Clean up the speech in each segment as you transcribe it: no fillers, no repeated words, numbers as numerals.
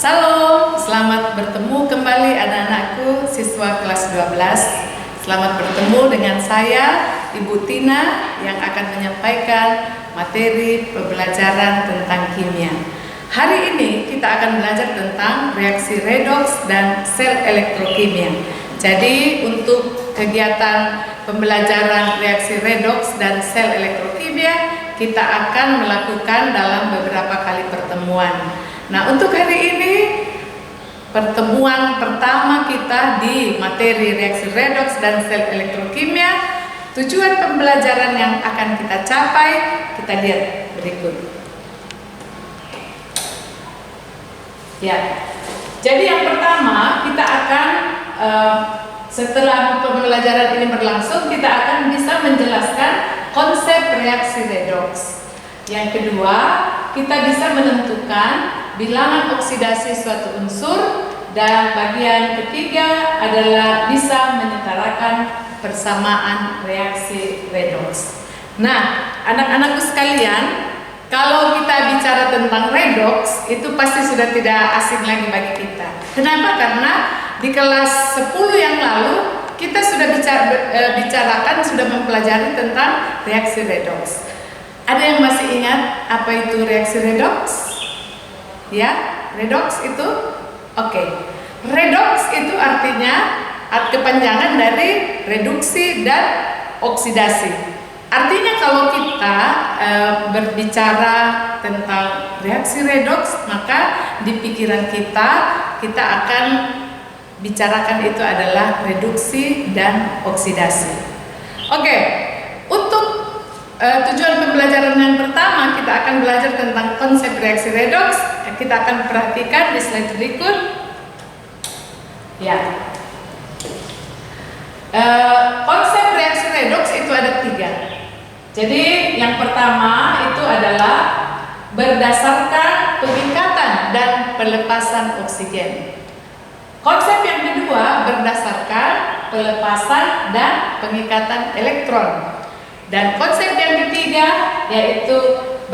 Salam, selamat bertemu kembali anak-anakku siswa kelas 12. Selamat bertemu dengan saya, Ibu Tina, yang akan menyampaikan materi pembelajaran tentang kimia. Hari ini kita akan belajar tentang reaksi redoks dan sel elektrokimia. Jadi untuk kegiatan pembelajaran reaksi redoks dan sel elektrokimia kita akan melakukan dalam beberapa kali pertemuan. Nah, untuk hari ini pertemuan pertama kita di materi reaksi redoks dan sel elektrokimia. Tujuan pembelajaran yang akan kita capai kita lihat berikut. Ya, jadi yang pertama kita akan setelah pembelajaran ini berlangsung kita akan bisa menjelaskan konsep reaksi redoks. Yang kedua, kita bisa menentukan bilangan oksidasi suatu unsur, dan bagian ketiga adalah bisa menyetarakan persamaan reaksi redoks. Nah, anak-anakku sekalian, kalau kita bicara tentang redoks itu pasti sudah tidak asing lagi bagi kita. Kenapa? Karena di kelas 10 yang lalu kita sudah bicarakan, sudah mempelajari tentang reaksi redoks. Ada yang masih ingat apa itu reaksi redoks? Ya, redoks itu oke. Redoks itu artinya kepanjangan dari reduksi dan oksidasi. Artinya kalau kita berbicara tentang reaksi redoks, maka di pikiran kita akan bicarakan itu adalah reduksi dan oksidasi. Oke, untuk tujuan pembelajaran yang pertama kita akan belajar tentang konsep reaksi redoks. Kita akan perhatikan di slide berikut. Ya, konsep reaksi redoks itu ada 3. Jadi yang pertama itu adalah berdasarkan pengikatan dan pelepasan oksigen. Konsep yang kedua berdasarkan pelepasan dan pengikatan elektron. Dan konsep yang ketiga yaitu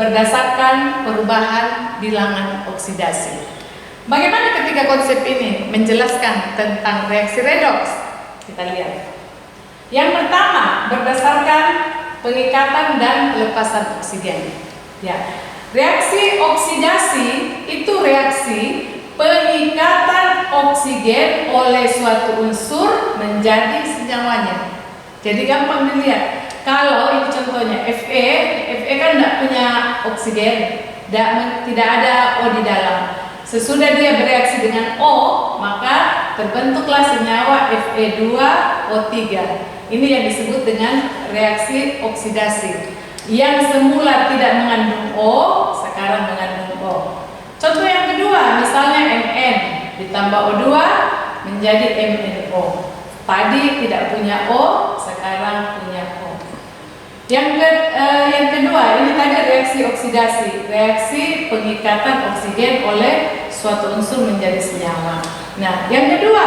berdasarkan perubahan bilangan oksidasi. Bagaimana ketiga konsep ini menjelaskan tentang reaksi redoks? Kita lihat. Yang pertama berdasarkan pengikatan dan pelepasan oksigen. Ya, reaksi oksidasi itu reaksi pengikatan oksigen oleh suatu unsur menjadi senyawanya. Jadi gampang dilihat. Kalau ini contohnya Fe kan tidak punya oksigen, tidak ada O di dalam. Sesudah dia bereaksi dengan O, maka terbentuklah senyawa Fe2O3. Ini yang disebut dengan reaksi oksidasi. Yang semula tidak mengandung O, sekarang mengandung O. Contoh yang kedua, misalnya Mn ditambah O2 menjadi MnO. Tadi tidak punya O, sekarang punya O. Yang kedua, ini tadi reaksi oksidasi, reaksi pengikatan oksigen oleh suatu unsur menjadi senyawa. Nah, yang kedua,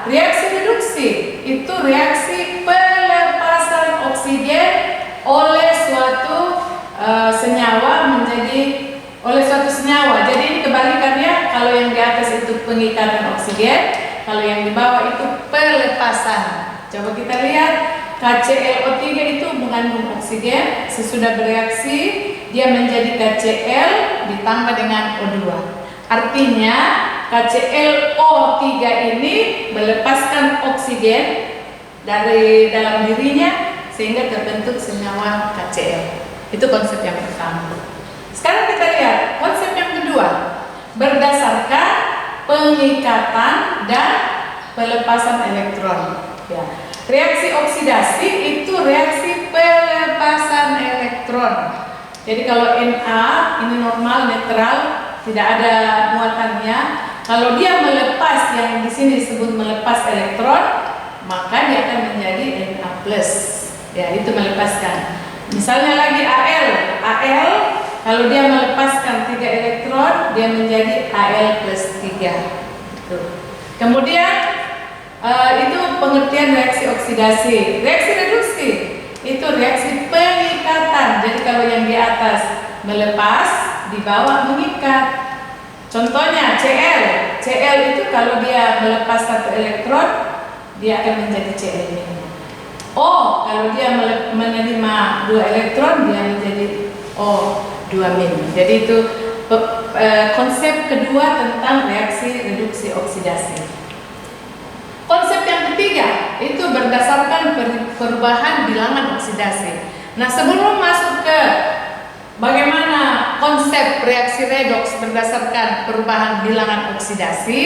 reaksi reduksi itu reaksi pelepasan oksigen oleh suatu senyawa oleh suatu senyawa. Jadi ini kebalikannya, kalau yang di atas itu pengikatan oksigen, kalau yang di bawah itu pelepasan. Coba kita lihat. KClO3 itu mengandung oksigen, sesudah bereaksi dia menjadi KCl ditambah dengan O2. Artinya KClO3 ini melepaskan oksigen dari dalam dirinya sehingga terbentuk senyawa KCl. Itu konsep yang pertama. Sekarang kita lihat konsep yang kedua, berdasarkan pengikatan dan pelepasan elektron. Ya. Reaksi oksidasi itu reaksi pelepasan elektron. Jadi kalau Na ini normal, netral, tidak ada muatannya. Kalau dia melepas, yang di sini disebut melepas elektron, maka dia akan menjadi Na+. Ya, itu melepaskan. Misalnya lagi Al kalau dia melepaskan 3 elektron, dia menjadi Al+3. Kemudian itu pengertian reaksi oksidasi. Reaksi reduksi itu reaksi pengikatan. Jadi kalau yang di atas melepas, di bawah mengikat. Contohnya Cl Cl itu kalau dia melepas satu elektron, dia akan menjadi Cl-. O kalau dia menerima 2 elektron, dia menjadi O2-. Jadi itu konsep kedua tentang reaksi reduksi oksidasi. Konsep yang ketiga itu berdasarkan perubahan bilangan oksidasi. Nah, sebelum masuk ke bagaimana konsep reaksi redoks berdasarkan perubahan bilangan oksidasi,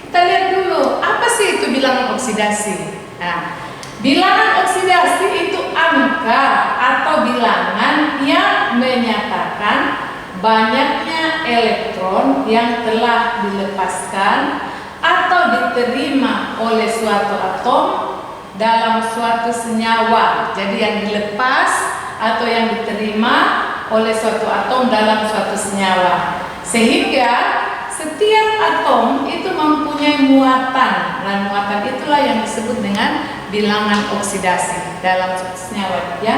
kita lihat dulu apa sih itu bilangan oksidasi. Nah, bilangan oksidasi itu angka atau bilangan yang menyatakan banyaknya elektron yang telah dilepaskan atau diterima oleh suatu atom dalam suatu senyawa. Jadi yang dilepas atau yang diterima oleh suatu atom dalam suatu senyawa. Sehingga setiap atom itu mempunyai muatan, dan muatan itulah yang disebut dengan bilangan oksidasi dalam suatu senyawa, ya.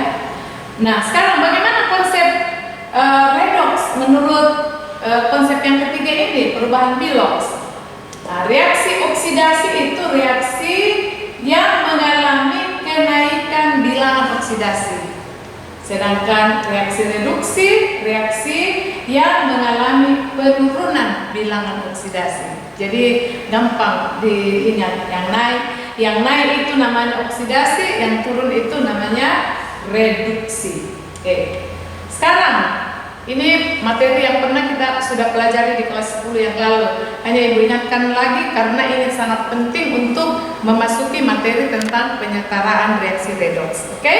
Nah, sekarang bagaimana konsep redoks menurut konsep yang ketiga ini, perubahan Billogs? Nah, reaksi oksidasi itu reaksi yang mengalami kenaikan bilangan oksidasi. Sedangkan reaksi reduksi, reaksi yang mengalami penurunan bilangan oksidasi. Jadi gampang diingat, yang naik itu namanya oksidasi, yang turun itu namanya reduksi. Oke. Sekarang ini materi yang pernah kita sudah pelajari di kelas 10 yang lalu. Hanya ibu ingatkan lagi karena ini sangat penting untuk memasuki materi tentang penyetaraan reaksi redoks. Oke?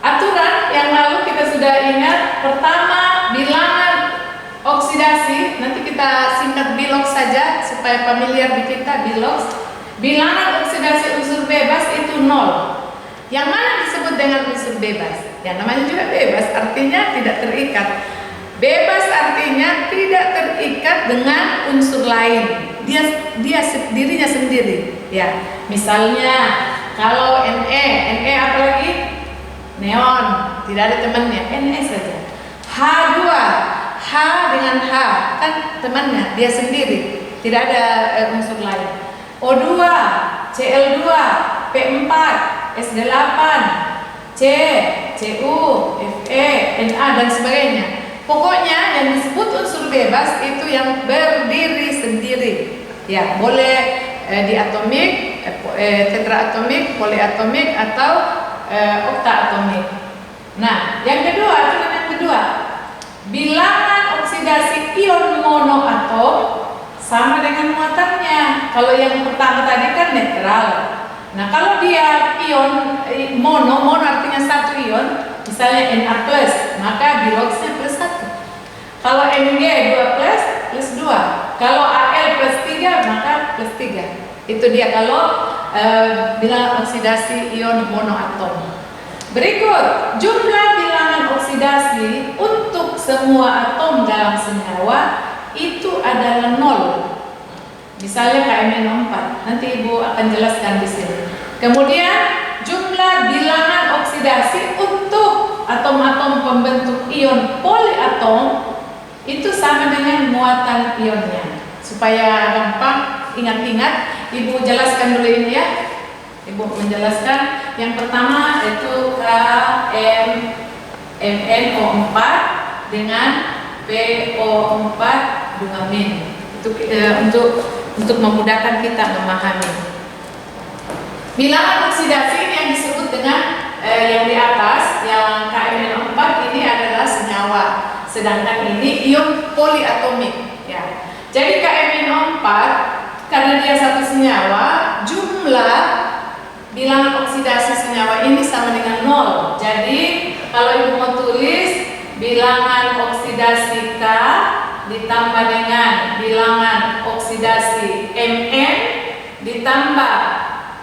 Aturan yang lalu kita sudah ingat. Pertama, bilangan oksidasi. Nanti kita singkat Billogs saja supaya familiar di kita, Billogs. Bilangan oksidasi unsur bebas itu 0. Yang mana disebut dengan unsur bebas? Ya, namanya juga bebas, artinya tidak terikat. Bebas artinya tidak terikat dengan unsur lain. Dia dirinya sendiri. Ya, misalnya kalau Ne apa lagi? Neon, tidak ada temannya, Ne saja. H2, H dengan H kan temannya, dia sendiri, tidak ada unsur lain. O2, Cl2, P4, S8, C, Cu, Fe, Na dan sebagainya. Pokoknya yang disebut unsur bebas itu yang berdiri sendiri. Ya, boleh diatomik, tetraatomik, poliatomik atau oktatomik. Nah, yang kedua, aturan yang kedua, bilangan oksidasi ion monoatom sama dengan muatannya. Kalau yang pertama tadi kan netral. Nah, kalau dia ion mono artinya satu ion, misalnya Na+, maka Billogsnya +1. Kalau Mg 2+, +2. Kalau Al +3, maka +3. Itu dia kalau bilangan oksidasi ion monoatom. Berikut, jumlah bilangan oksidasi untuk semua atom dalam senyawa itu adalah 0. Misalnya KMnO4, nanti ibu akan jelaskan di sini. Kemudian jumlah bilangan oksidasi untuk atom-atom pembentuk ion poliatom itu sama dengan muatan ionnya. Supaya gampang ingat-ingat, ibu jelaskan dulu ini ya. Ibu menjelaskan yang pertama itu KMnO4 dengan PO4 2-. Itu untuk memudahkan kita memahami. Bilangan oksidasi ini yang disebut dengan yang di atas, yang KMnO4 ini adalah senyawa, sedangkan ini ion poliatomik. Ya. Jadi KMnO4 karena dia satu senyawa, jumlah bilangan oksidasi senyawa ini sama dengan 0. Jadi kalau ibu mau tulis bilangan oksidasi K ditambah dengan bilangan oksidasi Mn ditambah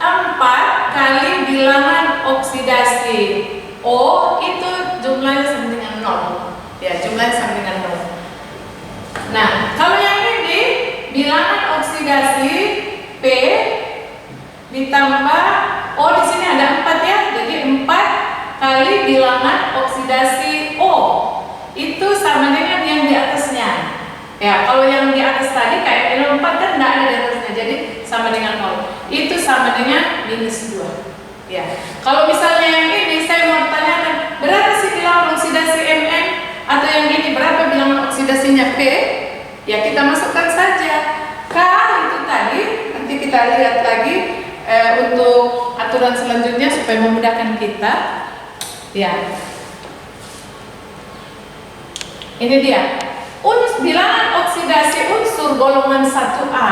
4 kali bilangan oksidasi O, itu jumlahnya sama dengan 0. Ya, jumlahnya sama dengan 0. Nah, kalau yang ini bilangan oksidasi P ditambah di sini ada 4 ya. Jadi 4 kali bilangan oksidasi O. Itu sama dengan yang di atasnya. Ya, kalau yang di atas tadi kayak N4 kan nggak ada di atasnya, jadi sama dengan 0. Itu sama dengan -2. Ya. Kalau misalnya yang ini saya mau tanyakan, berapa sih bilangan oksidasi Mn? Atau yang ini berapa bilangan oksidasinya P? Ya kita masukkan saja. K itu tadi, nanti kita lihat lagi untuk aturan selanjutnya supaya memudahkan kita. Ya. Ini dia. Bilangan oksidasi unsur golongan 1A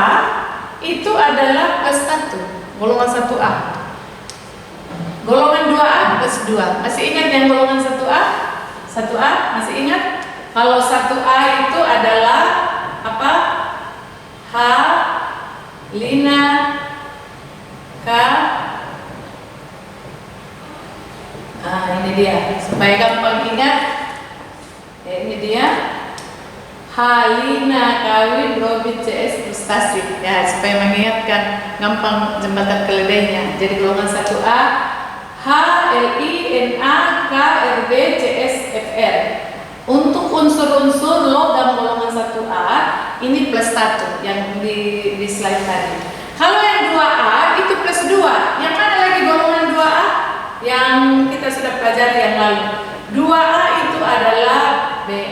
itu adalah +1, golongan 1A. Golongan 2A +2. Masih ingat yang golongan 1A? 1A masih ingat? Kalau 1A itu adalah apa? H, lina, K. Nah, ini dia. Supaya gampang ingat. Ya, ini dia. Halina kawin Robin CS frustasi ya, supaya mengingatkan gampang jembatan keledainya. Jadi golongan 1A H, Li, Na, K, Rb, CS, Fr. Untuk unsur-unsur logam golongan 1A ini +1 yang di slide tadi. Kalau yang 2A itu +2. Yang mana lagi golongan 2A? Yang kita sudah pelajari yang lalu. 2A itu adalah Be,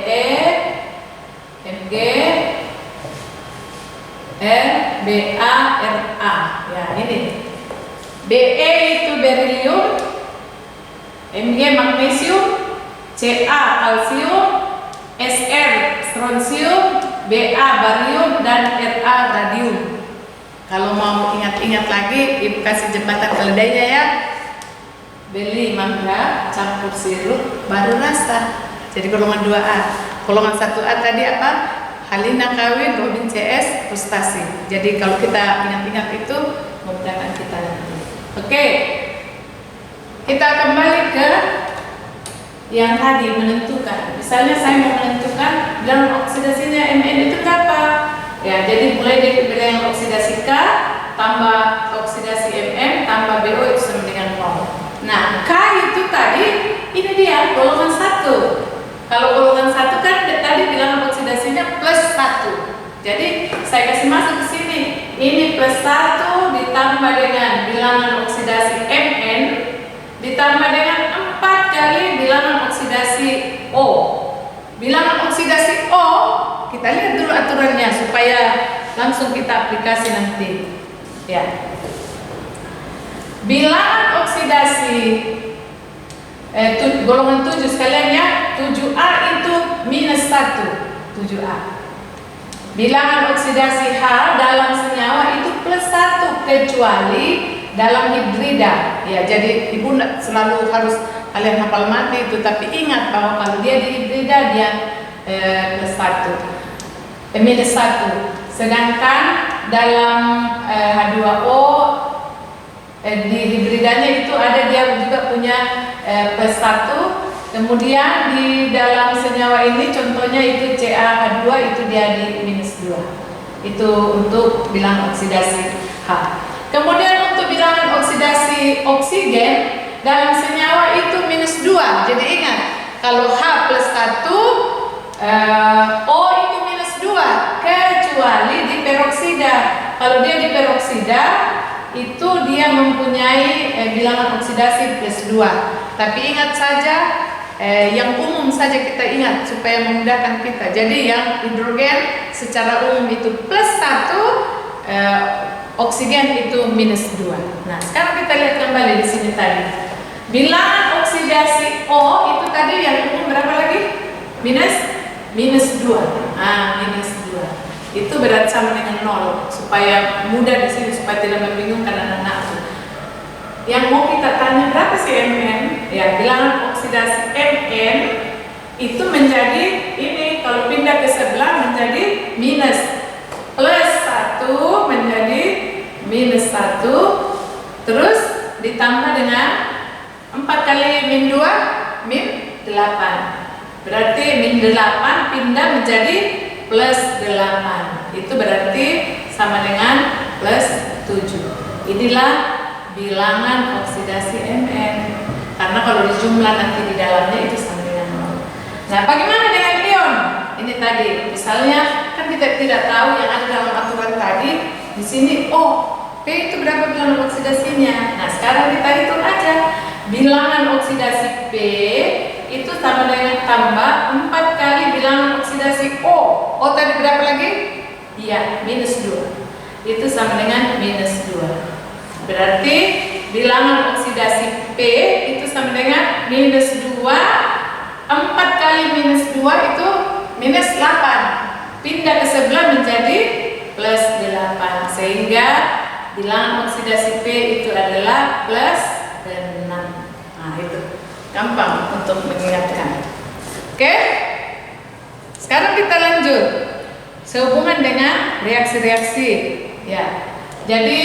Mg, R, Ba, Ra. Ya, ini. Be itu berilium, Mg magnesium, Ca kalsium, Sr strontium, Ba barium, dan Ra radium. Kalau mau ingat-ingat lagi, ibu kasih jembatan keledainya ya. Beli mangga, campur sirup, baru rasa. Jadi golongan 2A. Golongan 1A tadi apa? Halina kawin, Robin CS, frustasi. Jadi kalau kita ingat-ingat itu, memudahkan kita nanti. Oke. Kita kembali ke yang tadi menentukan. Misalnya saya mau menentukan bilangan oksidasinya Mn itu berapa? Ya, jadi mulai dari bilangan oksidasi K tambah oksidasi Mn tambah BO itu sama dengan 0. Nah, K itu tadi ini dia golongan 1. Kalau golongan 1 kan tadi bilangan oksidasinya +1. Jadi saya kasih masuk ke sini. Ini +1 ditambah dengan bilangan oksidasi Mn ditambah dengan 4 kali bilangan oksidasi O. Bilangan oksidasi O, kita lihat dulu aturannya supaya langsung kita aplikasi nanti. Ya. Bilangan oksidasi golongan 7 sekalian ya. 7A itu -1. 7A. Bilangan oksidasi H dalam senyawa itu +1 kecuali dalam hidrida. Ya, jadi ibu selalu harus kalian hafal mati itu, tapi ingat bahwa kalau dia di hidrida dia -1. Sedangkan dalam H2O di hidridanya itu ada dia juga punya +1. Kemudian di dalam senyawa ini contohnya itu CaH2 itu dia di -2. Itu untuk bilangan oksidasi H. Kemudian untuk bilangan oksidasi oksigen dalam senyawa itu -2. Jadi ingat, kalau H +1, O itu -2 kecuali di peroksida. Kalau dia di peroksida itu dia mempunyai bilangan oksidasi +2. Tapi ingat saja yang umum saja kita ingat supaya memudahkan kita. Jadi yang hidrogen secara umum itu +1, oksigen itu -2. Nah, sekarang kita lihat kembali di sini tadi. Bilangan oksidasi O itu tadi yang umum berapa lagi? -2. -2. Itu berarti sama dengan 0 supaya mudah di sini supaya tidak membingungkan anak-anak. Yang mau kita tanya berapa sih Mn? Ya, bilangan oksidasi Mn itu menjadi ini, kalau pindah ke sebelah menjadi +1 menjadi -1, terus ditambah dengan 4 kali -2 -8. Berarti -8 pindah menjadi +8. Itu berarti sama dengan +7. Inilah bilangan oksidasi Mn. Karena kalau dijumlah nanti di dalamnya itu sama dengan 0. Nah, bagaimana dengan ion? Ini tadi terjadi. Misalnya kan kita tidak tahu yang ada dalam aturan tadi di sini. Oh, P itu berapa bilangan oksidasinya? Nah, sekarang kita hitung aja. Bilangan oksidasi P itu sama dengan tambah 4 kali bilangan oksidasi O. O tadi berapa lagi? Iya, -2. Itu sama dengan -2. Berarti bilangan oksidasi P itu sama dengan -2. 4 kali -2 itu -8. Pindah ke sebelah menjadi +8. Sehingga bilangan oksidasi P itu adalah +6. Nah, itu gampang untuk mengingatkan. Oke? Sekarang kita lanjut. Sehubungan dengan reaksi-reaksi, ya. Jadi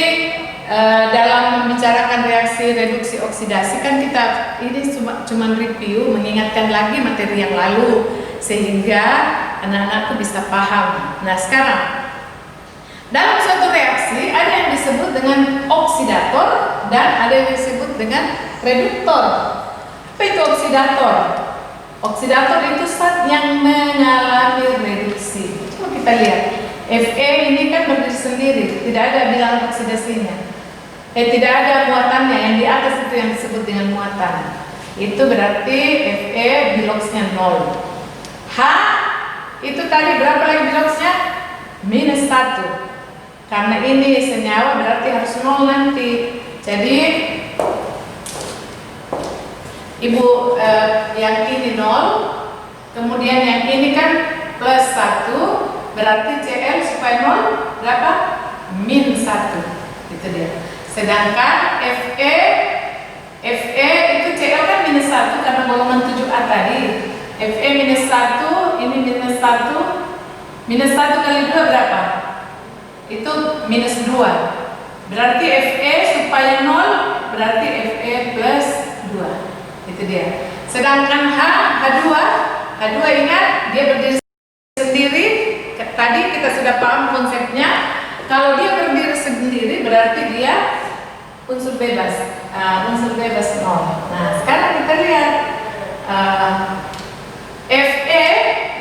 dalam membicarakan reaksi reduksi oksidasi kan kita ini cuma review, mengingatkan lagi materi yang lalu sehingga anak-anakku bisa paham. Nah, sekarang dalam suatu reaksi ada yang disebut dengan oksidator dan ada yang disebut dengan reduktor. Apa itu oksidator? Oksidator itu zat yang mengalami reduksi. Coba kita lihat. Fe ini kan berdiri sendiri, tidak ada bilangan oksidasinya. Tidak ada muatannya, yang di atas itu yang disebut dengan muatan. Itu berarti Fe biloxnya 0. H itu tadi berapa lagi biloxnya? -1. Karena ini senyawa berarti harus 0 nanti. Jadi Ibu yang ini 0, kemudian yang ini kan +1, berarti Cl supaya 0 berapa? -1. Itu dia. Sedangkan Fe itu Cl kan -1 karena golongan 7A tadi. Fe -1, ini -1. -1 kali 2 berapa? Itu -2. Berarti Fe supaya 0 berarti Fe +2. Itu dia. Sedangkan H2 ingat dia berdiri sendiri. Tadi kita sudah paham konsepnya. Kalau dia berdiri sendiri berarti dia unsur bebas. Unsur bebas 0. Nah, sekarang kita lihat Fe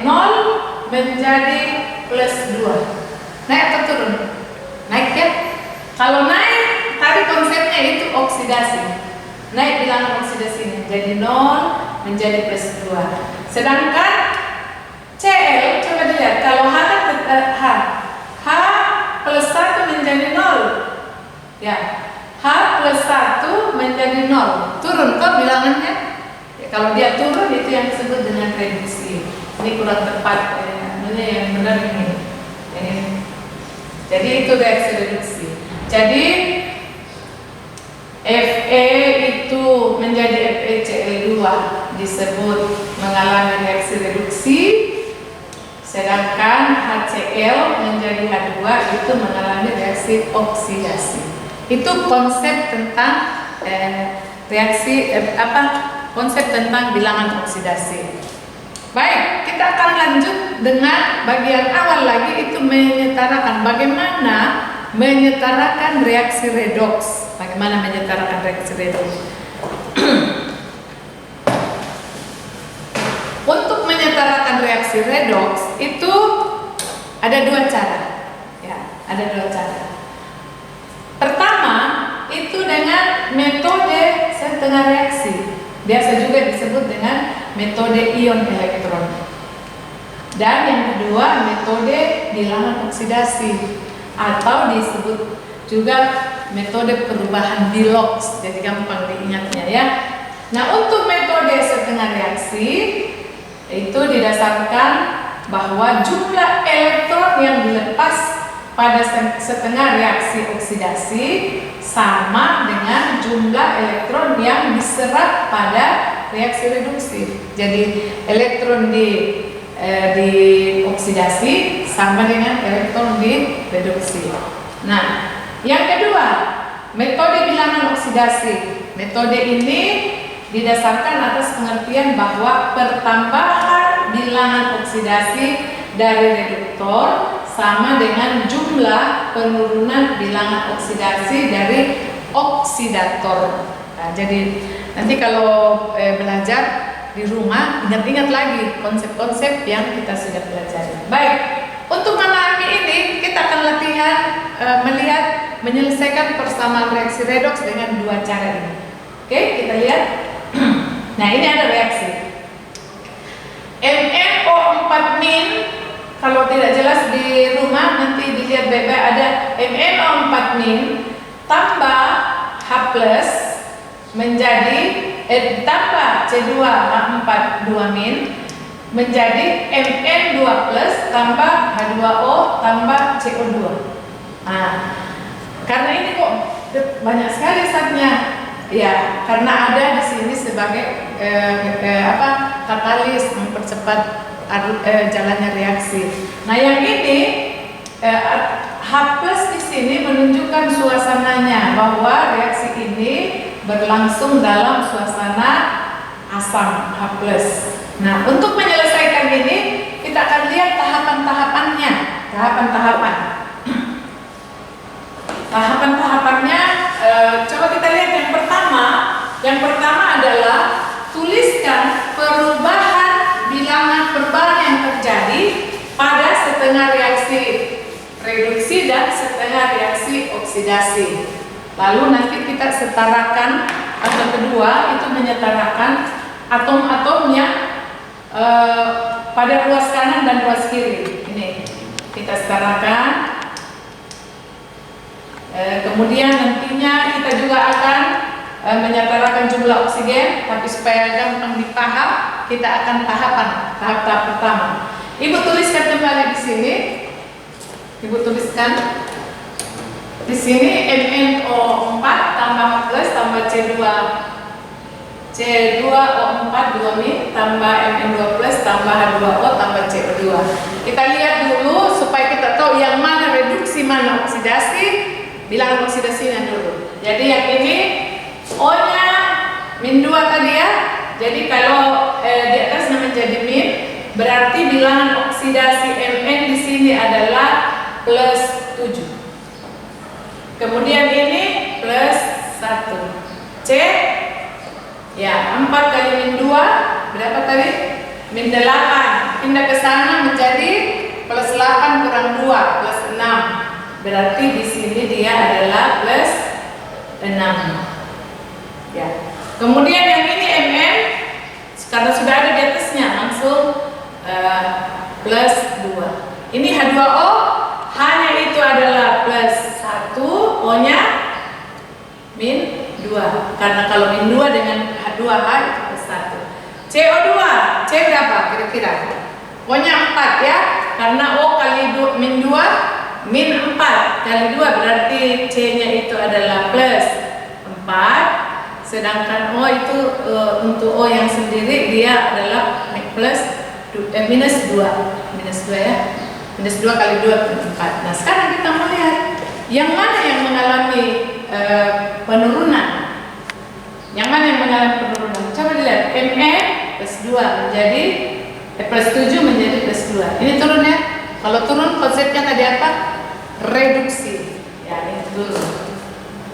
0 menjadi +2. Naik atau turun? Naik ya. Kalau naik, tadi konsepnya itu oksidasi. Naik bilangan oksidasinya jadi 0 menjadi +2. Sedangkan Cl, coba dilihat, kalau H +1 menjadi 0. Ya, H +1 menjadi 0. Turun kok bilangannya? Ya, kalau dia turun itu yang disebut dengan reduksi. Ini kurang tepat. Ini yang benar ini. Jadi itu reaksi reduksi. Jadi Fe itu menjadi FeCl2 disebut mengalami reaksi reduksi, sedangkan HCl menjadi H2 itu mengalami reaksi oksidasi. Itu konsep tentang konsep tentang bilangan oksidasi. Baik, kita akan lanjut dengan bagian awal lagi, itu menyetarakan bagaimana menyetarakan reaksi redoks. Bagaimana menyetarakan reaksi redoks? Untuk menyetarakan reaksi redoks itu ada 2 cara. Ya, ada 2 cara. Pertama, itu dengan metode setengah reaksi. Biasa juga disebut dengan metode ion elektron. Dan yang kedua, metode bilangan oksidasi atau disebut juga metode perubahan bilox. Jadi gampang diingatnya ya. Nah, untuk metode setengah reaksi itu didasarkan bahwa jumlah elektron yang dilepas pada setengah reaksi oksidasi sama dengan jumlah elektron yang diserap pada reaksi reduksi. Jadi elektron di oksidasi sama dengan elektron di reduksi. Nah, yang kedua, metode bilangan oksidasi. Metode ini didasarkan atas pengertian bahwa pertambahan bilangan oksidasi dari reduktor sama dengan jumlah penurunan bilangan oksidasi dari oksidator. Nah, jadi nanti kalau belajar di rumah, ingat-ingat lagi konsep-konsep yang kita sudah pelajari. Baik, untuk memahami ini kita akan latihan melihat menyelesaikan persamaan reaksi redoks dengan dua cara ini. Oke, kita lihat. Nah, ini ada reaksi MnO4- kalau tidak jelas di rumah nanti dilihat baik-baik, ada MnO4- tambah H+ menjadi tambah C2H4 2- menjadi Mn2+ tambah H2O tambah CO2. Nah, karena ini kok banyak sekali zatnya, ya karena ada di sini sebagai katalis mempercepat jalannya reaksi. Nah, yang ini H+ di sini menunjukkan suasananya bahwa reaksi ini berlangsung dalam suasana asam H+. Nah, untuk menyelesaikan ini kita akan lihat tahapan-tahapannya, tahapan-tahapannya. Coba kita lihat yang pertama. Yang pertama adalah tuliskan perubahan bilangan perubahan yang terjadi pada setengah reaksi reduksi dan setengah reaksi oksidasi. Lalu nanti kita setarakan, atau kedua itu menyetarakan atom-atom yang pada ruas kanan dan ruas kiri. Ini kita setarakan. Kemudian nantinya kita juga akan menyetarakan jumlah oksigen, tapi supaya gampang dipaham, kita akan tahap pertama. Ibu tuliskan kembali di sini. Ibu tuliskan di sini MnO4 tambah H+ tambah C2O4 2- tambah Mn2+ tambah H2O tambah CO2. Kita lihat dulu supaya kita tahu yang mana reduksi, mana oksidasi, bilangan oksidasinya dulu. Jadi yang ini O-nya -2 tadi ya. Jadi kalau di atasnya menjadi min, berarti bilangan oksidasi Mn di sini adalah +7. Kemudian ini +1. C ya 4 kali -2 berapa tadi? -8. Pindah ke sana menjadi +8 kurang 2 +6. Berarti di sini dia adalah +6. Ya. Kemudian yang ini Mn karena sudah ada di atasnya langsung +2. Ini H2O hanya itu adalah +1, O-nya -2. Karena kalau -2 dengan H2H itu +1. CO2, C berapa kira-kira? O-nya 4 ya. Karena O kali -2 -4 kali 2 berarti C-nya itu adalah +4. Sedangkan O itu untuk O yang sendiri dia adalah -2 ya. -2 kali 2 4. Nah, sekarang kita melihat yang mana yang mengalami penurunan. Yang mana yang mengalami penurunan? Coba dilihat. Mn +2 menjadi +7 menjadi +2. Ini turun ya. Kalau turun konsepnya tadi apa? Reduksi. Ya, ini turun.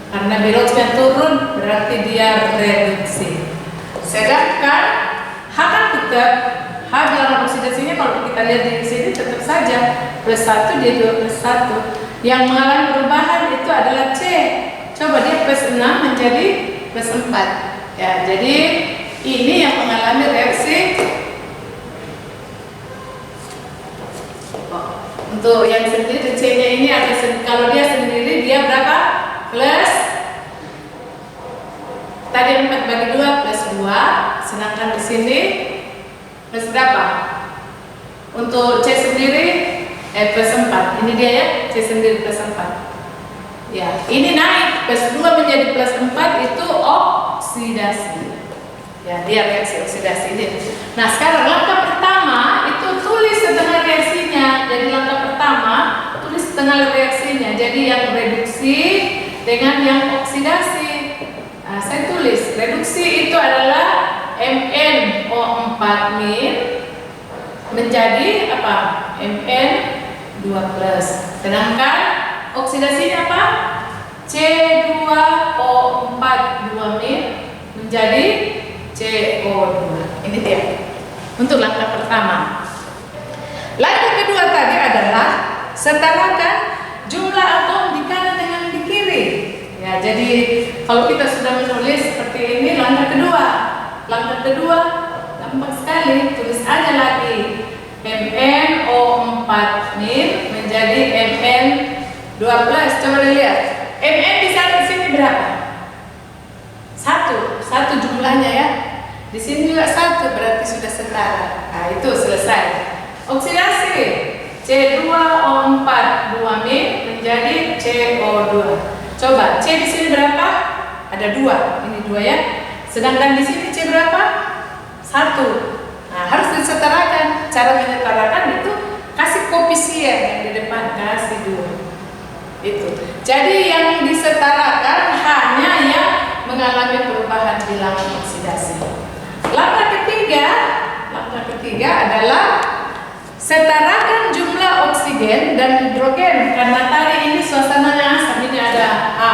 Karena biroksnya turun berarti dia reduksi. Sedangkan H kan tetap, H bilangan oksidasinya kalau kita lihat di sini tetap saja +1, dia juga +1. Yang mengalami perubahan itu adalah C. Coba dia +6 menjadi +4. Ya, jadi ini yang mengalami reaksi. Untuk yang sendiri C-nya ini ada, kalau dia sendiri dia berapa? Tadi 4 bagi 2 +2, sedangkan di sini plus berapa? Untuk C sendiri +4. Ini dia ya, C sendiri +4. Ya, ini naik +2 menjadi +4 itu oksidasi. Ya, dia reaksi oksidasi ini. Nah, sekarang langkah pertama itu tulis setengah reaksinya. Jadi langkah pertama tulis setengah reaksinya. Jadi yang reduksi dengan yang oksidasi. Nah, saya tulis reduksi itu adalah MnO4- menjadi apa? Mn2+. Sedangkan oksidasinya apa? C2O4 2- menjadi CO2. Ini dia. Untuk langkah pertama. Langkah kedua tadi adalah setarakan jumlah atom di kanan dengan di kiri. Ya, jadi kalau kita sudah menulis seperti ini langkah kedua. Langkah kedua gampang sekali, tulis aja lagi. MnO4 min menjadi Mn2+. Coba dilihat. Mn di sini berapa? Satu jumlahnya ya. Di sini juga 1, berarti sudah setara. Nah, itu selesai. Oksidasi. C2O4 2 min menjadi CO2. Coba C di sini berapa? Ada 2. Ini 2 ya. Sedangkan di sini C berapa? 1. Nah, harus disetarakan. Cara menyetarakan itu kasih koefisien yang di depan, kasih 2. Itu. Jadi yang disetarakan hanya yang mengalami perubahan bilangan oksidasi. Langkah ketiga adalah setarakan jumlah oksigen dan hidrogen. Karena tadi ini suasananya asam, ini ada A+.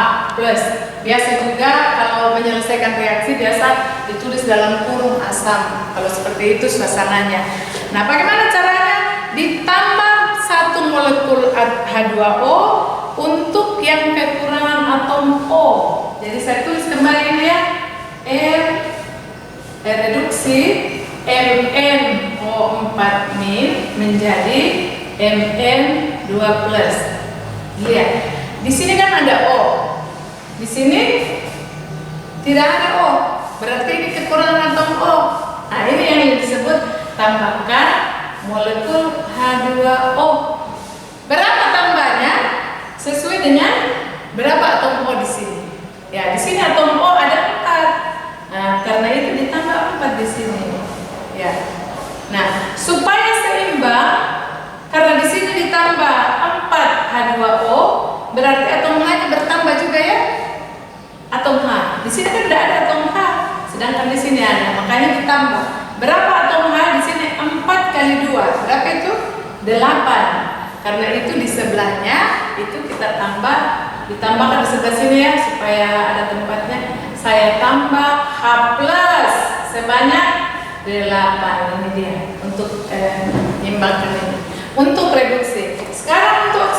Biasa juga kalau menyelesaikan reaksi biasa ditulis dalam kurung asam. Kalau seperti itu suasananya. Nah, bagaimana caranya? Ditambah 1 molekul H2O untuk yang kekurangan atom O. Jadi saya tulis kembali ini ya. Reduksi MnO4 min menjadi Mn2+. Lihat. Di sini kan ada O. Di sini tidak ada O. Berarti ini kekurangan atom O. Nah, ini yang disebut tambahkan molekul H2O. Berapa tambahnya? Sesuai dengan berapa atom O di sini. Ya, di sini atom O ada 4. Nah, karena itu ditambah 4 di sini. Ya. Nah, supaya seimbang, karena di sini ditambah 4 H2O, berarti atom H-nya bertambah juga ya. Atom H. Di sini kan tidak ada atom H, sedangkan di sini ada, makanya ditambah. Berapa atom H di sini? 4 kali 2. Berapa itu? 8. Karena itu di sebelahnya itu kita ditambahkan di sebelah sini ya, supaya ada tempatnya. Saya tambah H+ sebanyak 8. Ini dia untuk imbangkan ini. Untuk reduksi. Sekarang untuk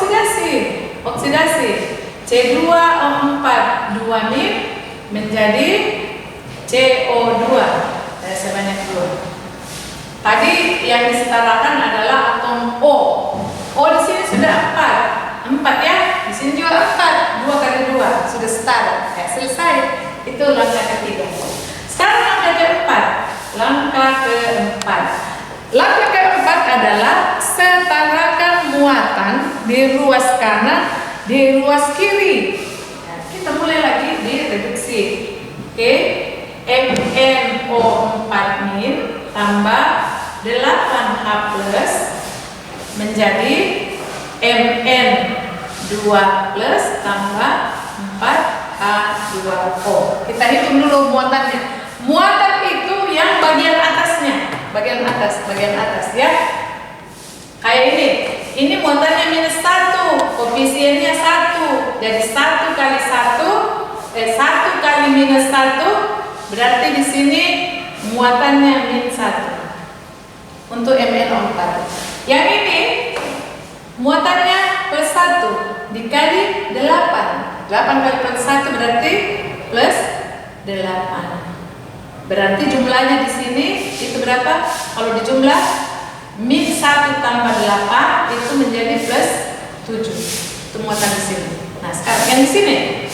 oksidasi. C2O4 2 min menjadi CO2 sebanyak 2. Tadi yang disetarakan adalah atom O. O di sini sudah 4 ya. Di sini juga 4. 2 kali 2 sudah setara. Ya, selesai. Itu langkah ketiga. Sekarang langkah keempat. Langkah keempat adalah setarakan muatan di ruas kanan, di ruas kiri. Nah, kita mulai lagi di reduksi. Oke, MnO4 min tambah 8H+ menjadi Mn2+ tambah 4H2O. Kita hitung dulu muatannya. Muatan itu yang bagian atasnya, bagian atas ya. Kayak ini. Ini muatannya -1, koefisiennya 1. Jadi 1 kali 1 kali -1 berarti di sini muatannya -1 untuk MnO4. Yang ini muatannya +1 dikali 8. 8 kali +1 berarti +8. Berarti jumlahnya di sini itu berapa? Kalau dijumlah -1 tambah 8 itu menjadi +7. Itu muatan di sini. Nah, sekarang yang di sini.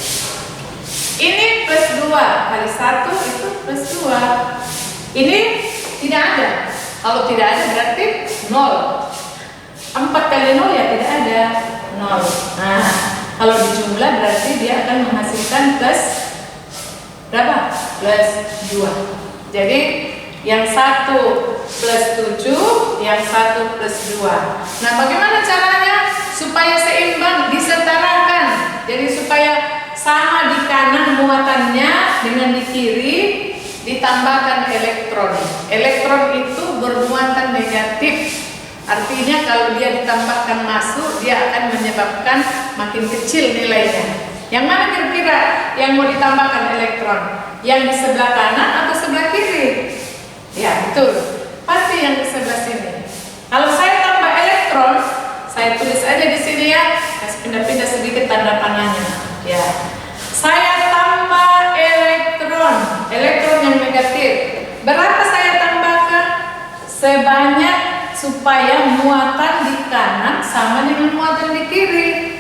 Ini +2 kali 1 itu +2. Ini tidak ada. Kalau tidak ada berarti 0. 4 kali 0 ya tidak ada. 0. Nah, kalau dijumlah berarti dia akan menghasilkan berapa? +2. Jadi yang 1 +7, yang 1 +2. Nah, bagaimana caranya supaya seimbang, disetarakan? Jadi supaya sama di kanan muatannya dengan di kiri, ditambahkan elektron. Elektron itu bermuatan negatif. Artinya kalau dia ditambahkan masuk, dia akan menyebabkan makin kecil nilainya. Yang mana kira-kira yang mau ditambahkan elektron? Yang di sebelah kanan atau sebelah kiri? Ya, betul. Pasti yang di sebelah sini. Kalau saya tambah elektron, saya tulis aja di sini ya. Kasih pindah-pindah sedikit tanda panahnya. Ya. Saya tambah elektron. Elektron yang negatif. Berapa saya tambahkan? Sebanyak supaya muatan di kanan sama dengan muatan di kiri.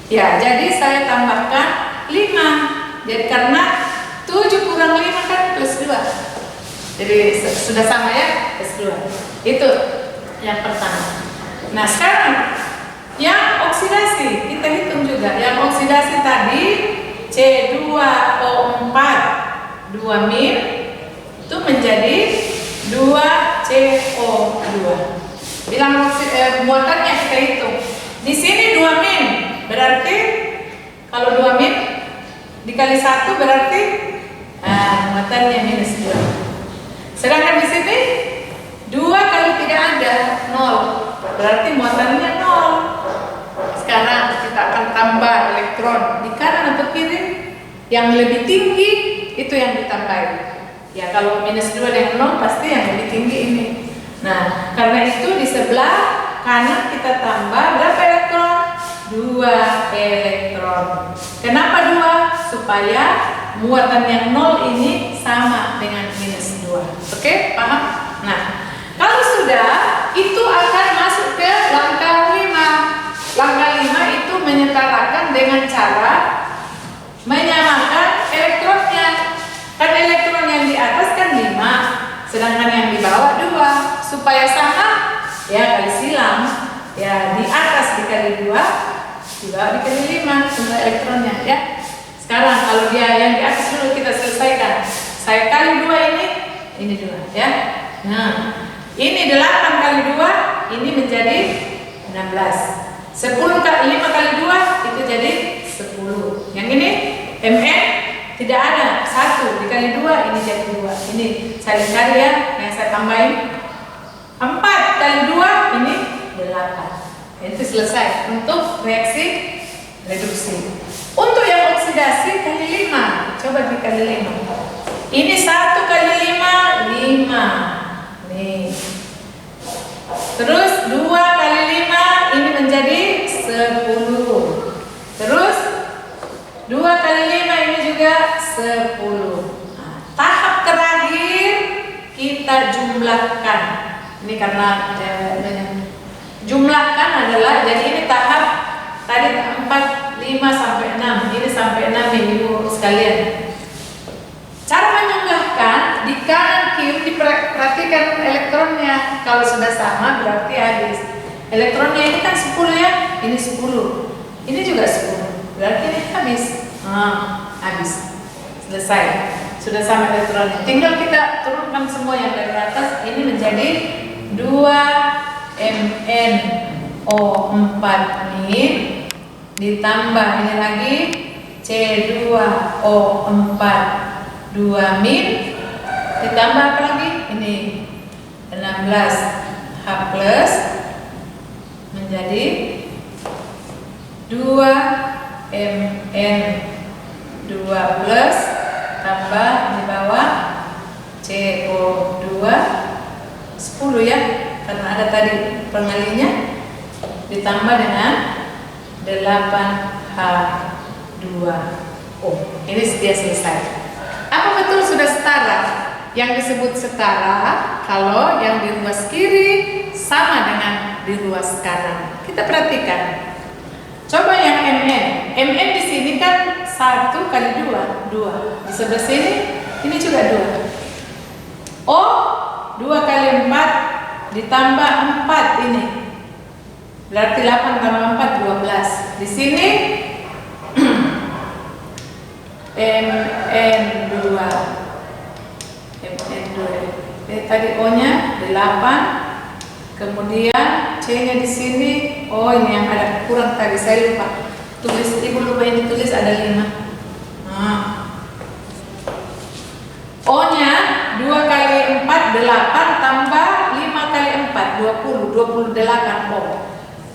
Ya, jadi saya tambahkan 5. Jadi karena 7 kurang 5 kan plus 2. Jadi sudah sama ya, plus 2. Itu yang pertama. Nah, sekarang yang oksidasi kita hitung juga. Yang oksidasi tadi C2O4 2- itu menjadi 2CO2. Bilang muatannya kita hitung. Di sini 2- berarti kalau 2- dikali 1 berarti muatannya -2. Sedangkan di sini 2 kali tidak ada 0, berarti muatannya 0. Sekarang kita akan tambah elektron di kanan atau kiri. Yang lebih tinggi itu yang ditambahin. Ya, kalau -2 dengan 0 pasti yang lebih tinggi ini. Nah, karena itu di sebelah kanan kita tambah berapa elektron? 2 elektron. Kenapa 2? Supaya muatan yang 0 ini sama dengan -2. Oke, paham? Nah, kalau sudah, itu akan masuk ke langkah 5. Langkah 5 itu menyetarakan dengan cara menyamakan elektronnya. Kan elektron yang di atas kan 5, sedangkan yang di bawah 2. Supaya sama, ya kali silang. Ya, di atas dikali 2, di bawah dikali 5 jumlah elektronnya ya. Sekarang kalau dia yang di atas dulu kita selesaikan. Saya kali 2 ini 2 ya. Nah, ini 8 kali 2, ini menjadi 16. 10 kali 5 kali 2 itu jadi 10. Yang ini Mn tidak ada, 1 dikali 2 ini jadi 2. Ini saya cari ya, yang saya tambahin 4 kali 2 ini 8. Itu selesai untuk reaksi reduksi. Untuk yang oksidasi kali 5, coba dikali 5. Ini 1 kali 5, 5. Nih. Terus 2 kali 5 ini menjadi 10. Terus 2 kali 5 ini juga 10. Nah, tahap terakhir kita jumlahkan. Ini karena jumlahkan adalah, jadi ini tahap tadi 4, 5 sampai 6. Ini sampai 6 Ibu sekalian. Cara menjumlahkan di kanan kiri diperhatikan elektronnya. Kalau sudah sama berarti habis. Elektronnya ini kan 10 ya, ini 10. Ini juga 10. Berarti ini habis. Habis. Selesai. Sudah sama elektronnya. Tinggal kita turunkan semua yang dari atas. Ini menjadi 2MnO4 nih. Ditambah ini lagi C2O4 2- ditambah apa lagi? Ini 16H plus menjadi 2Mn2 plus tambah di bawah CO2 10 ya, karena ada tadi pengalinya, ditambah dengan 8H2O. Ini dia selesai. Apa betul sudah setara? Yang disebut setara kalau yang di ruas kiri sama dengan di ruas kanan. Kita perhatikan. Coba yang Mn. Mn di sini kan 1 kali 2, 2. Di sebelah sini ini juga 2. O 2 kali 4 ditambah 4 ini. Berarti 8 tambah 4 12. Di sini Mn2. Tadi O-nya 8. Kemudian C-nya di sini. Oh, ini yang ada kurang tadi saya lupa. Tulis, Ibu lupa ini tulis ada 5. O-nya 2 kali 4 8 tambah 5 kali 4 20 28 O.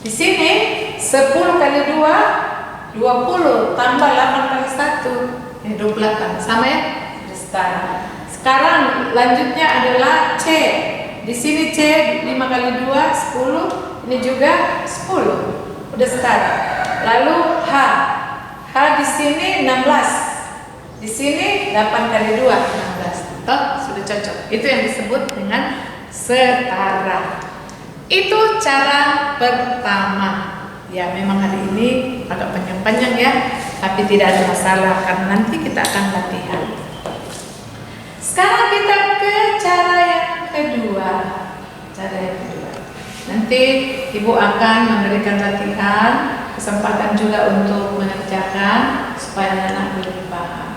Di sini 10 kali 2 20 tambah 8 kali 1 ini 28 sama ya? Setara. Sekarang lanjutnya adalah C. Di sini C 5 kali 2 10, ini juga 10. Udah setara. Lalu H. H di sini 16. Di sini 8 kali 2 16. Toh sudah cocok. Itu yang disebut dengan setara. Itu cara pertama. Ya memang hari ini agak panjang-panjang ya, tapi tidak ada masalah karena nanti kita akan latihan. Sekarang kita ke cara yang kedua. Cara yang kedua. Nanti Ibu akan memberikan latihan, kesempatan juga untuk mengerjakan supaya anak lebih paham.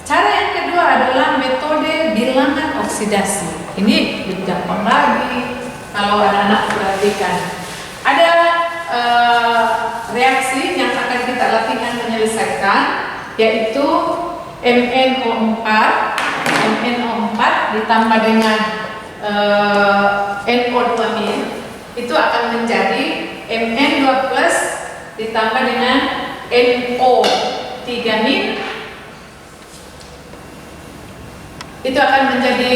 Cara yang kedua adalah metode bilangan oksidasi. Ini lebih gampang lagi kalau anak-anak perhatikan. Ada reaksi yang akan kita latihan menyelesaikan, yaitu MnO4 ditambah dengan NO2- itu akan menjadi Mn2+ ditambah dengan NO3- itu akan menjadi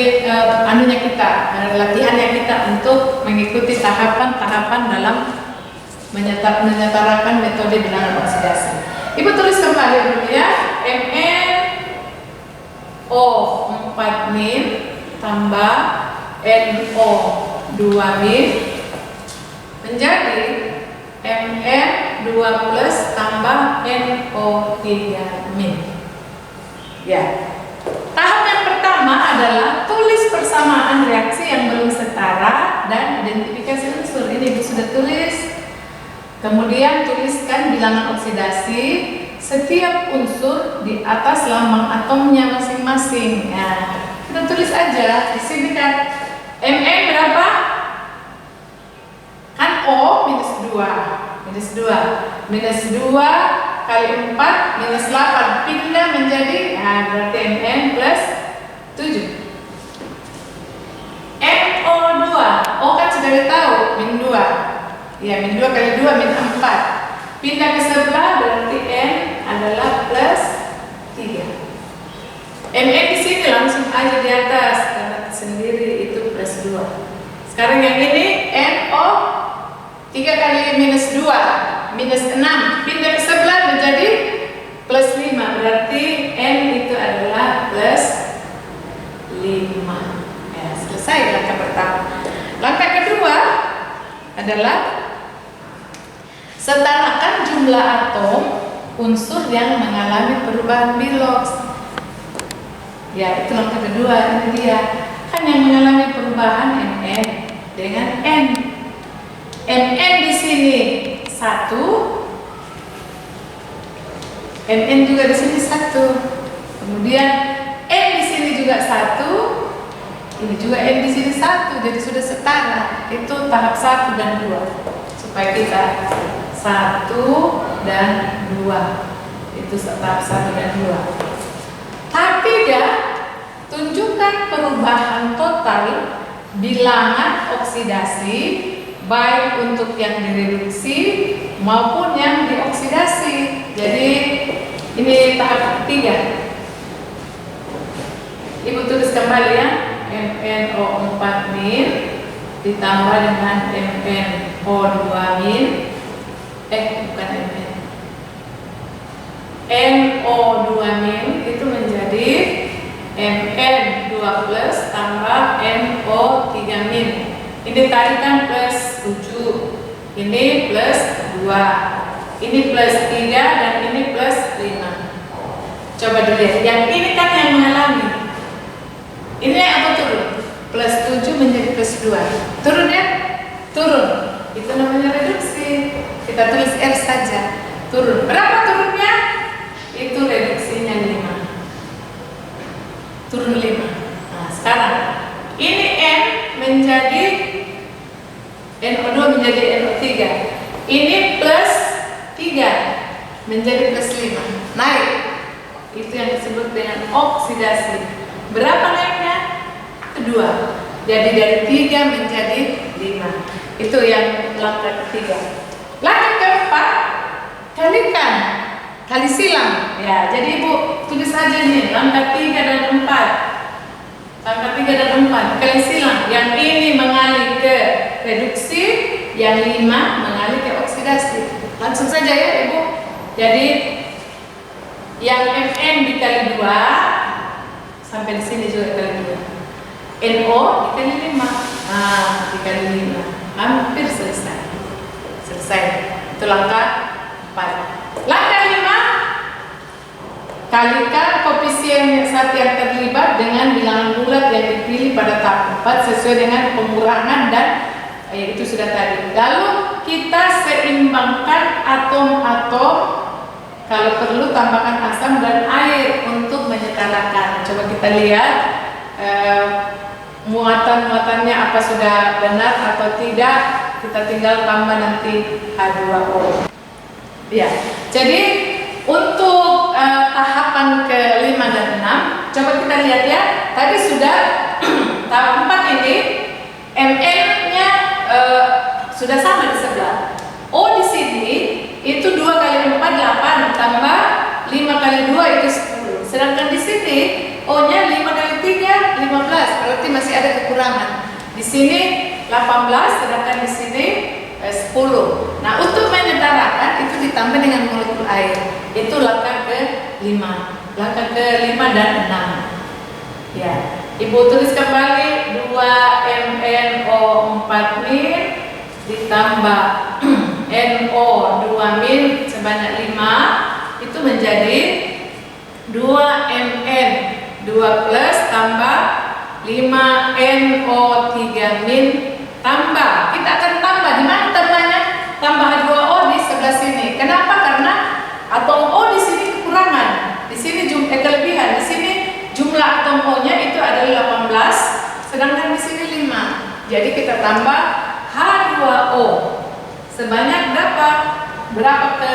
latihannya kita untuk mengikuti tahapan-tahapan dalam menyetarakan metode bilangan oksidasi. Ibu tulis kembali dulu ya, MnO4- tambah NO2- menjadi Mn2+ tambah NO3-. Ya. Tahap yang pertama adalah tulis persamaan reaksi yang belum setara dan identifikasi unsur. Ini Ibu sudah tulis. Kemudian tuliskan bilangan oksidasi setiap unsur di atas lambang atomnya masing-masing. Nah, kita tulis aja di sini kan Mn berapa? Kan O -2 kali 4 minus 8 pindah menjadi, berarti Mn plus 7. NO2, O kan sudah tahu, -2. Ya, -2 kali 2 -4. Pindah ke sebelah berarti N adalah plus 3. Mn di sini langsung aja di atas karena sendiri itu plus 2. Sekarang yang ini NO 3 kali -2 -6, pindah ke sebelah menjadi plus 5, berarti N itu adalah plus 5. Ya, selesai langkah pertama. Langkah kedua adalah setarakan jumlah atom unsur yang mengalami perubahan Bilox. Ya, itu langkah kedua, ini dia. Kan yang mengalami perubahan Mn dengan N. Mn di sini 1, Mn juga di sini 1. Kemudian N di sini juga 1. Ini juga N di sini 1. Jadi sudah setara. Itu tahap 1 dan 2. Supaya kita 1 dan 2. Itu tahap 1 dan 2. Tahap 3, tunjukkan perubahan total bilangan oksidasi baik untuk yang direduksi maupun yang dioksidasi. Jadi ini tahap 3. Ibu tulis kembali ya, MnO4- ditambah dengan MnO2- bukan Mn, NO2- itu menjadi Mn2+ tambah NO3-. Ini tadi kan plus 7, ini plus 2, ini plus 3, dan ini plus 5. Coba dilihat, yang ini kan yang mengalami. Ini apa turun? Plus 7 menjadi plus 2. Turun ya? Turun. Itu namanya reduksi. Kita tulis R saja. Turun. Berapa turunnya? Itu reduksinya 5. Turun 5. Nah, sekarang ini N menjadi NO2 menjadi NO3. Ini plus 3 menjadi plus 5. Naik. Itu yang disebut dengan oksidasi. Berapa naiknya? Kedua. Jadi dari 3 menjadi 5. Itu yang langkah ketiga. Langkah keempat, kalikan. Kali silang. Ya, jadi Ibu tulis aja nih langkah 3 dan 4. tambah 3 dan 4 kali silang. Yang ini mengalih ke reduksi, yang 5 mengalih ke oksidasi. Langsung saja ya Ibu. Jadi yang Mn dikali 2 sampai di sini juga kali 2. NO dikali 5. Nah, dikali 5. Hampir selesai. Selesai. Itu langkah 4. Langkah 5, kalikan koefisien zat yang terlibat dengan bilangan bulat yang dipilih pada tahap 4 sesuai dengan pengurangan dan itu sudah tadi. Lalu kita seimbangkan atom-atom, kalau perlu tambahkan asam dan air untuk menyetarakan. Coba kita lihat muatan-muatannya apa sudah benar atau tidak. Kita tinggal tambah nanti H2O. Ya, jadi untuk tahapan ke-5 dan 6, coba kita lihat ya. Tadi sudah tahap 4 ini Mn-nya sudah sama di sebelah. O di sini itu 2 kali 4 8 tambah 5 kali 2 itu 10. Sedangkan di sini O-nya 5 kali 3 15. Berarti masih ada kekurangan. Di sini 18, sedangkan di sini 10. Nah, untuk menyetarakan itu ditambah dengan molekul air. Itu langkah ke-5. Langkah ke-5 dan 6. Ya. Ibu tulis kembali 2MnO4- ditambah NO2- sebanyak 5 itu menjadi 2Mn2+ tambah 5NO3- tambah. Kita akan tambah di mana tambahnya? Tambah H2O di sebelah sini. Kenapa? Karena atom O di sini kekurangan. Di sini kelebihan. Di sini jumlah atom O-nya itu adalah 18, sedangkan di sini 5. Jadi kita tambah H2O sebanyak berapa? Berapa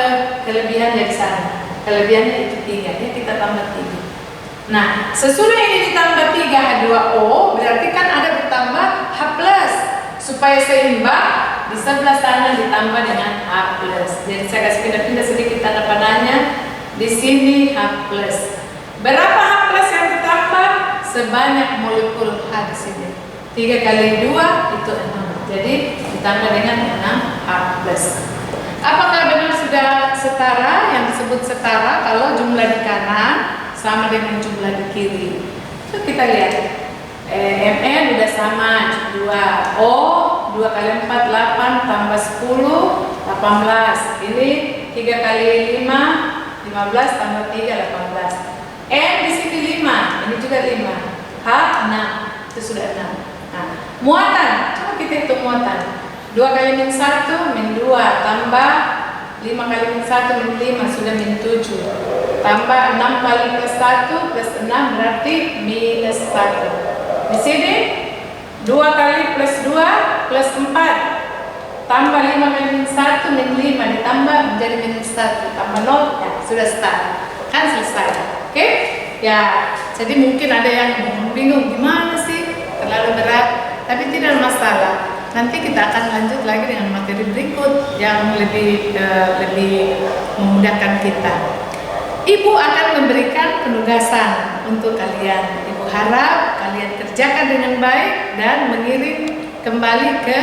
kelebihannya di sana? Kelebihannya itu 3. Ya, kita tambah 3. Nah, sesudah ini ditambah 3 H2O, berarti kan ada bertambah H+. Supaya seimbang, di sebelah sana ditambah dengan H+. Jadi saya kasih pindah-pindah sedikit tanda panahnya. Di sini H+. Berapa H+ yang ditambah? Sebanyak molekul H di sini. 3 kali 2 itu 6. Jadi ditambah dengan 6H+. Apakah benar sudah setara? Yang disebut setara kalau jumlah di kanan sama dengan jumlah di kiri. So, kita lihat. Mn udah sama 2. O 2 kali 4 8 tambah 10 18. Ini 3 kali 5 15 tambah 3 18. N di sini 5, ini juga 5. H 6. Itu sudah 6. Nah, muatan. Coba kita hitung muatan. 2 kali min 1 min 2 tambah 5 kali min 1 min 5 sudah min 7. Tambah 6 kali plus 1 plus 6 berarti minus 1. Di sini 2 kali plus 2 plus 4 tambah 5 kali min 1 min 5 ditambah menjadi minus 1 tambah 0, ya sudah start. Kan selesai. Oke? Ya, jadi mungkin ada yang bingung gimana sih? Terlalu berat, tapi tidak masalah. Nanti kita akan lanjut lagi dengan materi berikut yang lebih memudahkan kita. Ibu akan memberikan penugasan untuk kalian. Ibu harap kalian kerjakan dengan baik dan mengirim kembali ke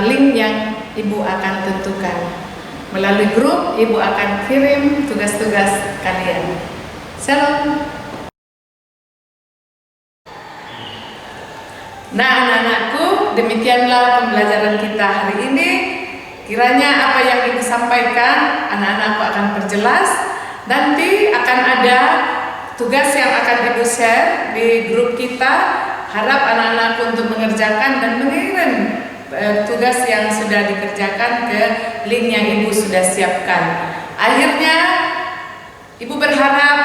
link yang Ibu akan tentukan. Melalui grup, Ibu akan kirim tugas-tugas kalian. Salam. Nah, anak-anakku, demikianlah pembelajaran kita hari ini. Kiranya apa yang Ibu sampaikan, anak-anakku akan perjelas. Nanti akan ada tugas yang akan Ibu share di grup kita. Harap anak-anakku untuk mengerjakan dan mengirim tugas yang sudah dikerjakan ke link yang Ibu sudah siapkan. Akhirnya Ibu berharap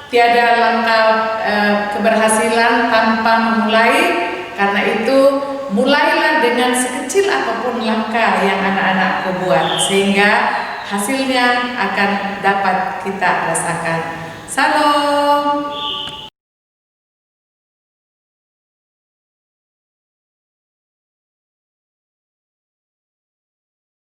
tiada langkah keberhasilan tanpa memulai. Karena itu mulailah dengan sekecil apapun langkah yang anak-anakku buat, sehingga hasilnya akan dapat kita rasakan. Salam.